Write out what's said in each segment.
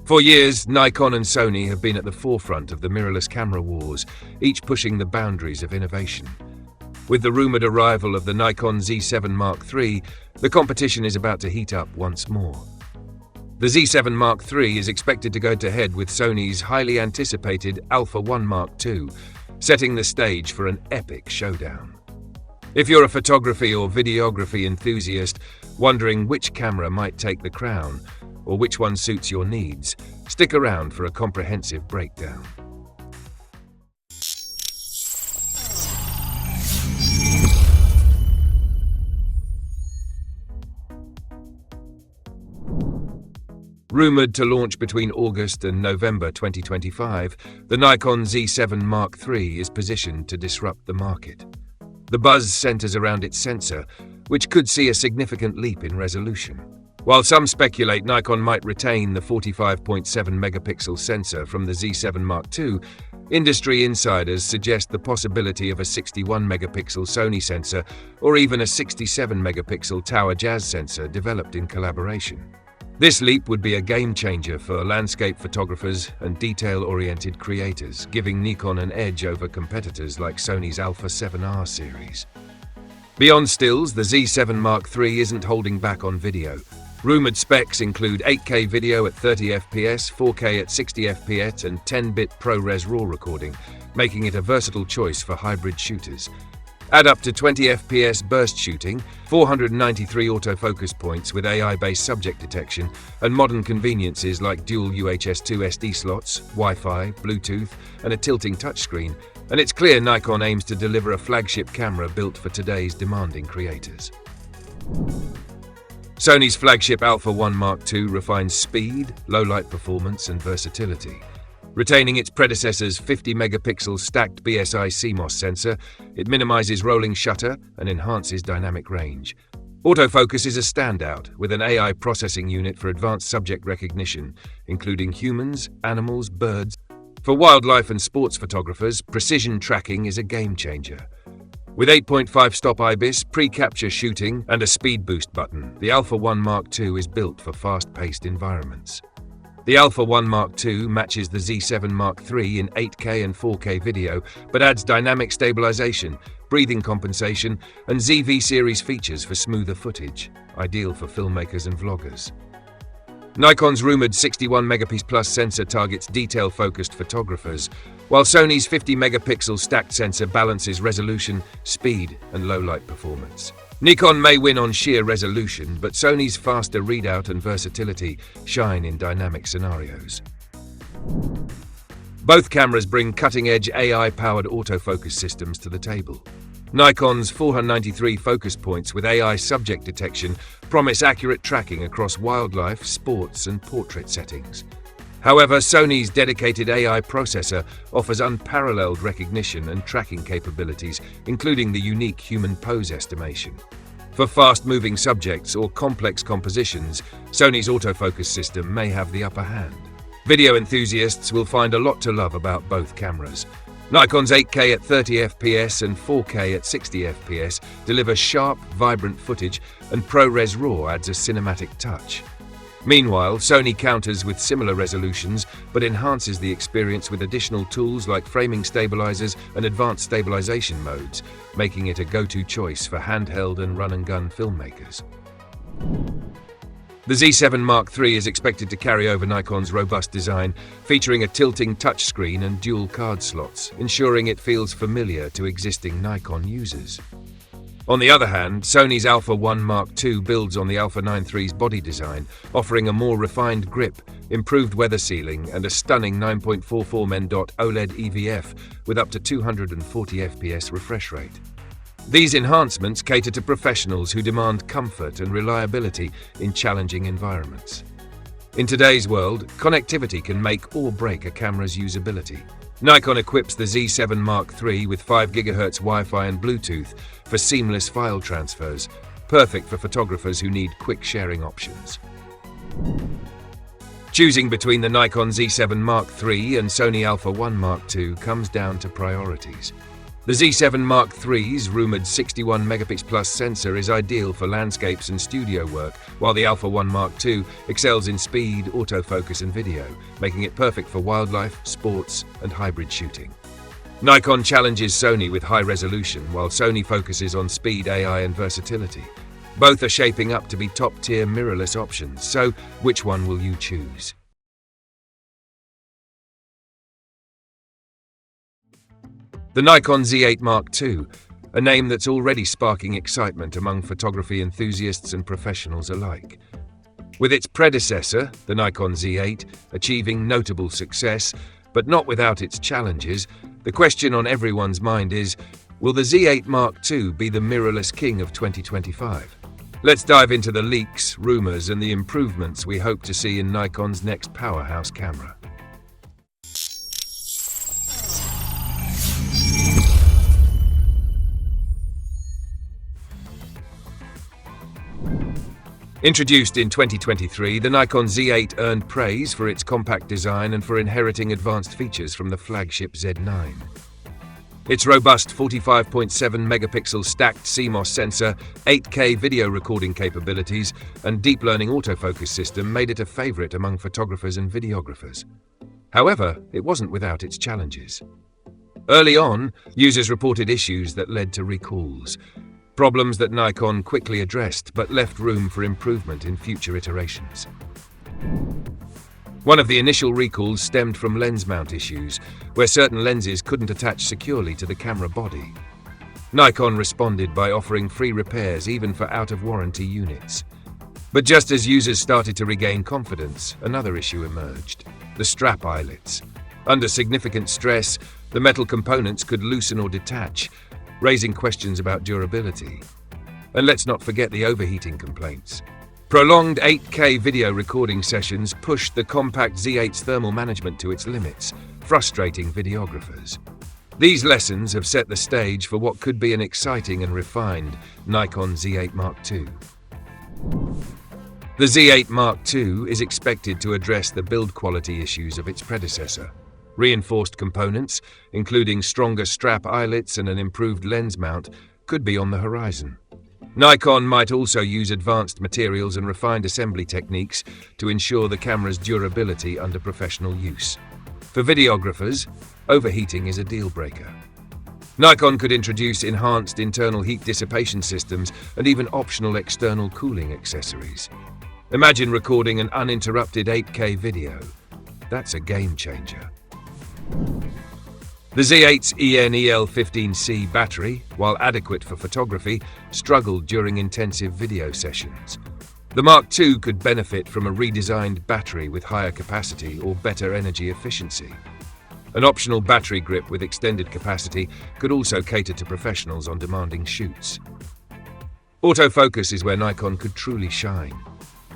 For years, Nikon and Sony have been at the forefront of the mirrorless camera wars, each pushing the boundaries of innovation. With the rumored arrival of the Nikon Z7 Mark III, the competition is about to heat up once more. The Z7 Mark III is expected to go head-to-head with Sony's highly anticipated Alpha 1 Mark II, setting the stage for an epic showdown. If you're a photography or videography enthusiast, wondering which camera might take the crown, or which one suits your needs, stick around for a comprehensive breakdown. Rumored to launch between August and November 2025, the Nikon Z7 Mark III is positioned to disrupt the market. The buzz centers around its sensor, which could see a significant leap in resolution. While some speculate Nikon might retain the 45.7 megapixel sensor from the Z7 Mark II, industry insiders suggest the possibility of a 61 megapixel Sony sensor or even a 67 megapixel Tower Jazz sensor developed in collaboration. This leap would be a game-changer for landscape photographers and detail-oriented creators, giving Nikon an edge over competitors like Sony's Alpha 7R series. Beyond stills, the Z7 Mark III isn't holding back on video. Rumored specs include 8K video at 30 FPS, 4K at 60 FPS, and 10-bit ProRes RAW recording, making it a versatile choice for hybrid shooters. Add up to 20 FPS burst shooting, 493 autofocus points with AI-based subject detection, and modern conveniences like dual UHS-2 SD slots, Wi-Fi, Bluetooth, and a tilting touchscreen, and it's clear Nikon aims to deliver a flagship camera built for today's demanding creators. Sony's flagship Alpha 1 Mark II refines speed, low-light performance, and versatility. Retaining its predecessor's 50-megapixel stacked BSI CMOS sensor, it minimizes rolling shutter and enhances dynamic range. Autofocus is a standout, with an AI processing unit for advanced subject recognition, including humans, animals, birds. For wildlife and sports photographers, precision tracking is a game-changer. With 8.5 stop IBIS, pre-capture shooting, and a speed boost button, the Alpha 1 Mark II is built for fast-paced environments. The Alpha 1 Mark II matches the Z7 Mark III in 8K and 4K video, but adds dynamic stabilization, breathing compensation, and ZV series features for smoother footage, ideal for filmmakers and vloggers. Nikon's rumored 61 megapixel plus sensor targets detail-focused photographers, while Sony's 50 megapixel stacked sensor balances resolution, speed, and low-light performance. Nikon may win on sheer resolution, but Sony's faster readout and versatility shine in dynamic scenarios. Both cameras bring cutting-edge AI-powered autofocus systems to the table. Nikon's 493 focus points with AI subject detection promise accurate tracking across wildlife, sports, and portrait settings. However, Sony's dedicated AI processor offers unparalleled recognition and tracking capabilities, including the unique human pose estimation. For fast-moving subjects or complex compositions, Sony's autofocus system may have the upper hand. Video enthusiasts will find a lot to love about both cameras. Nikon's 8K at 30 FPS and 4K at 60 FPS deliver sharp, vibrant footage, and ProRes RAW adds a cinematic touch. Meanwhile, Sony counters with similar resolutions, but enhances the experience with additional tools like framing stabilizers and advanced stabilization modes, making it a go-to choice for handheld and run-and-gun filmmakers. The Z7 Mark III is expected to carry over Nikon's robust design, featuring a tilting touchscreen and dual card slots, ensuring it feels familiar to existing Nikon users. On the other hand, Sony's Alpha 1 Mark II builds on the Alpha 9 III's body design, offering a more refined grip, improved weather sealing, and a stunning 9.44 men.OLED EVF with up to 240 FPS refresh rate. These enhancements cater to professionals who demand comfort and reliability in challenging environments. In today's world, connectivity can make or break a camera's usability. Nikon equips the Z7 Mark III with 5 GHz Wi-Fi and Bluetooth for seamless file transfers, perfect for photographers who need quick sharing options. Choosing between the Nikon Z7 Mark III and Sony Alpha 1 Mark II comes down to priorities. The Z7 Mark III's rumored 61 megapixel plus sensor is ideal for landscapes and studio work, while the Alpha 1 Mark II excels in speed, autofocus and video, making it perfect for wildlife, sports and hybrid shooting. Nikon challenges Sony with high resolution, while Sony focuses on speed, AI and versatility. Both are shaping up to be top-tier mirrorless options, so which one will you choose? The Nikon Z8 Mark II, a name that's already sparking excitement among photography enthusiasts and professionals alike. With its predecessor, the Nikon Z8, achieving notable success, but not without its challenges, the question on everyone's mind is, will the Z8 Mark II be the mirrorless king of 2025? Let's dive into the leaks, rumors, and the improvements we hope to see in Nikon's next powerhouse camera. Introduced in 2023, the Nikon Z8 earned praise for its compact design and for inheriting advanced features from the flagship Z9. Its robust 45.7 megapixel stacked CMOS sensor, 8K video recording capabilities, and deep learning autofocus system made it a favorite among photographers and videographers. However, it wasn't without its challenges. Early on, users reported issues that led to recalls. Problems that Nikon quickly addressed but left room for improvement in future iterations. One of the initial recalls stemmed from lens mount issues, where certain lenses couldn't attach securely to the camera body. Nikon responded by offering free repairs even for out-of-warranty units. But just as users started to regain confidence, another issue emerged: the strap eyelets. Under significant stress, the metal components could loosen or detach, raising questions about durability. And let's not forget the overheating complaints. Prolonged 8K video recording sessions pushed the compact Z8's thermal management to its limits, frustrating videographers. These lessons have set the stage for what could be an exciting and refined Nikon Z8 Mark II. The Z8 Mark II is expected to address the build quality issues of its predecessor. Reinforced components, including stronger strap eyelets and an improved lens mount, could be on the horizon. Nikon might also use advanced materials and refined assembly techniques to ensure the camera's durability under professional use. For videographers, overheating is a deal-breaker. Nikon could introduce enhanced internal heat dissipation systems and even optional external cooling accessories. Imagine recording an uninterrupted 8K video. That's a game-changer. The Z8's ENEL15C battery, while adequate for photography, struggled during intensive video sessions. The Mark II could benefit from a redesigned battery with higher capacity or better energy efficiency. An optional battery grip with extended capacity could also cater to professionals on demanding shoots. Autofocus is where Nikon could truly shine.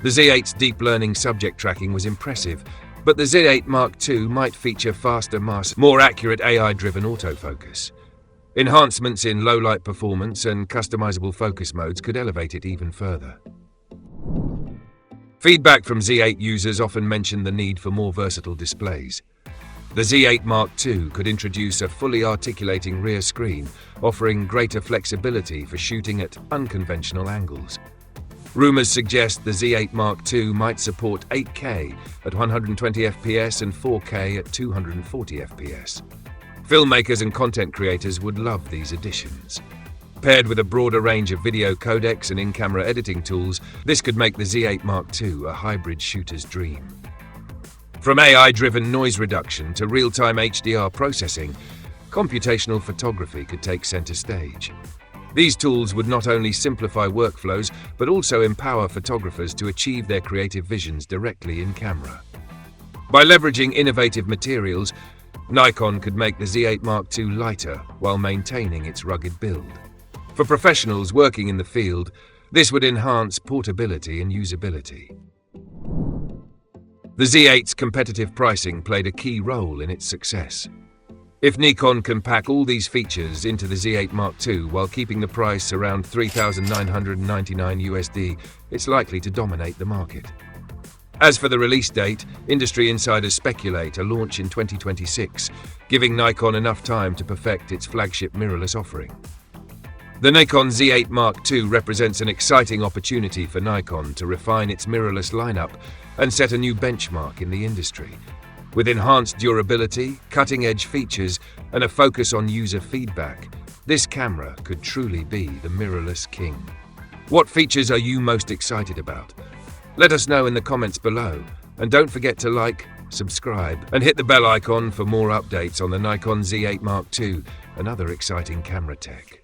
The Z8's deep learning subject tracking was impressive, but the Z8 Mark II might feature faster, more accurate AI-driven autofocus. Enhancements in low-light performance and customizable focus modes could elevate it even further. Feedback from Z8 users often mentioned the need for more versatile displays. The Z8 Mark II could introduce a fully articulating rear screen, offering greater flexibility for shooting at unconventional angles. Rumors suggest the Z8 Mark II might support 8K at 120 FPS and 4K at 240 FPS. Filmmakers and content creators would love these additions. Paired with a broader range of video codecs and in-camera editing tools, this could make the Z8 Mark II a hybrid shooter's dream. From AI-driven noise reduction to real-time HDR processing, computational photography could take center stage. These tools would not only simplify workflows, but also empower photographers to achieve their creative visions directly in camera. By leveraging innovative materials, Nikon could make the Z8 Mark II lighter while maintaining its rugged build. For professionals working in the field, this would enhance portability and usability. The Z8's competitive pricing played a key role in its success. If Nikon can pack all these features into the Z8 Mark II while keeping the price around $3,999 USD, it's likely to dominate the market. As for the release date, industry insiders speculate a launch in 2026, giving Nikon enough time to perfect its flagship mirrorless offering. The Nikon Z8 Mark II represents an exciting opportunity for Nikon to refine its mirrorless lineup and set a new benchmark in the industry. With enhanced durability, cutting-edge features, and a focus on user feedback, this camera could truly be the mirrorless king. What features are you most excited about? Let us know in the comments below, and don't forget to like, subscribe, and hit the bell icon for more updates on the Nikon Z8 Mark II and other exciting camera tech.